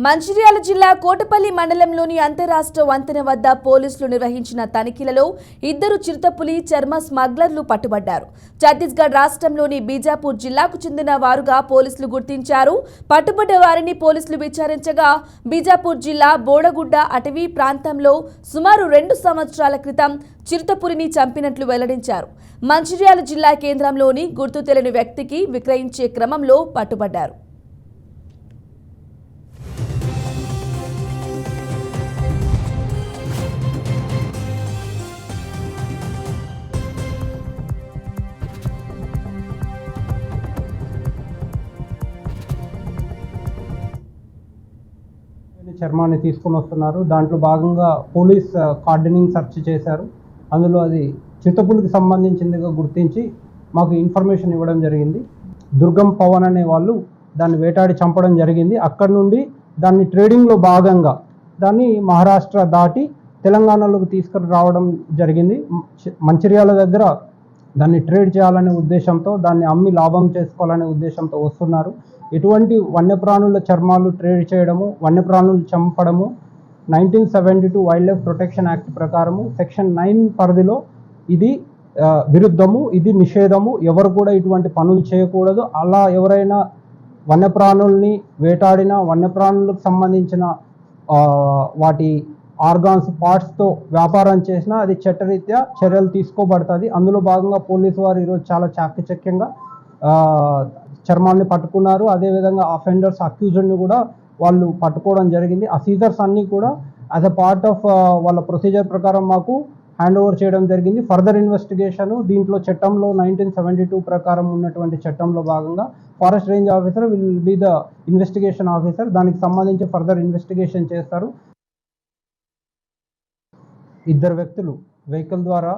మంచిర్యాల జిల్లా కోటపల్లి మండలంలోని అంతరాష్ట్ర వంతెన వద్ద పోలీసులు నిర్వహించిన తనిఖీలలో 2 చిరుతపులి చర్మ స్మగ్లర్లు పట్టుబడ్డారు. ఛత్తీస్గఢ్ రాష్ట్రంలోని బీజాపూర్ జిల్లాకు చెందిన వారుగా పోలీసులు గుర్తించారు. పట్టుబడ్డ వారిని పోలీసులు విచారించగా బీజాపూర్ జిల్లా బోడగుడ్డ అటవీ ప్రాంతంలో సుమారు 2 సంవత్సరాల క్రితం చిరుతపులిని చంపినట్లు వెల్లడించారు. మంచిర్యాల జిల్లా కేంద్రంలోని గుర్తు తెలియని వ్యక్తికి విక్రయించే క్రమంలో పట్టుబడ్డారు. చర్మాన్ని తీసుకొని వస్తున్నారు. దాంట్లో భాగంగా పోలీస్ కార్డనింగ్ సెర్చ్ చేశారు. అందులో అది చిరుతపులికి సంబంధించిందిగా గుర్తించి మాకు ఇన్ఫర్మేషన్ ఇవ్వడం జరిగింది. దుర్గం పవన్ అనే వాళ్ళు దాన్ని వేటాడి చంపడం జరిగింది. అక్కడి నుండి దాన్ని ట్రేడింగ్లో భాగంగా దాన్ని మహారాష్ట్ర దాటి తెలంగాణలోకి తీసుకుని రావడం జరిగింది. మంచిర్యాల దగ్గర దాన్ని ట్రేడ్ చేయాలనే ఉద్దేశంతో, దాన్ని అమ్మి లాభం చేసుకోవాలనే ఉద్దేశంతో వస్తున్నారు. ఎటువంటి వన్యప్రాణుల చర్మాలు ట్రేడ్ చేయడము, వన్యప్రాణులు చంపడము 1972 వైల్డ్ లైఫ్ ప్రొటెక్షన్ యాక్ట్ ప్రకారము సెక్షన్ 9 పరిధిలో ఇది విరుద్ధము, ఇది నిషేధము. ఎవరు కూడా ఇటువంటి పనులు చేయకూడదు. అలా ఎవరైనా వన్యప్రాణుల్ని వేటాడిన, వన్యప్రాణులకు సంబంధించిన వాటి ఆర్గాన్స్ పార్ట్స్తో వ్యాపారం చేసినా అది చట్టరీత్యా చర్యలు తీసుకోబడుతుంది. అందులో భాగంగా పోలీసు వారు ఈరోజు చాలా చాకచక్యంగా చర్మాన్ని పట్టుకున్నారు. అదేవిధంగా అఫెండర్స్ అక్యూజ్డ్ని కూడా వాళ్ళు పట్టుకోవడం జరిగింది. ఆ సీజర్స్ అన్నీ కూడా యాజ్ అ పార్ట్ ఆఫ్ వాళ్ళ ప్రొసీజర్ ప్రకారం మాకు హ్యాండ్ ఓవర్ చేయడం జరిగింది. ఫర్దర్ ఇన్వెస్టిగేషన్ దీంట్లో చట్టంలో 1972 ప్రకారం ఉన్నటువంటి చట్టంలో భాగంగా forest range officer will be the investigation officer. దానికి సంబంధించి ఫర్దర్ ఇన్వెస్టిగేషన్ చేస్తారు. 2 వ్యక్తులు వెహికల్ ద్వారా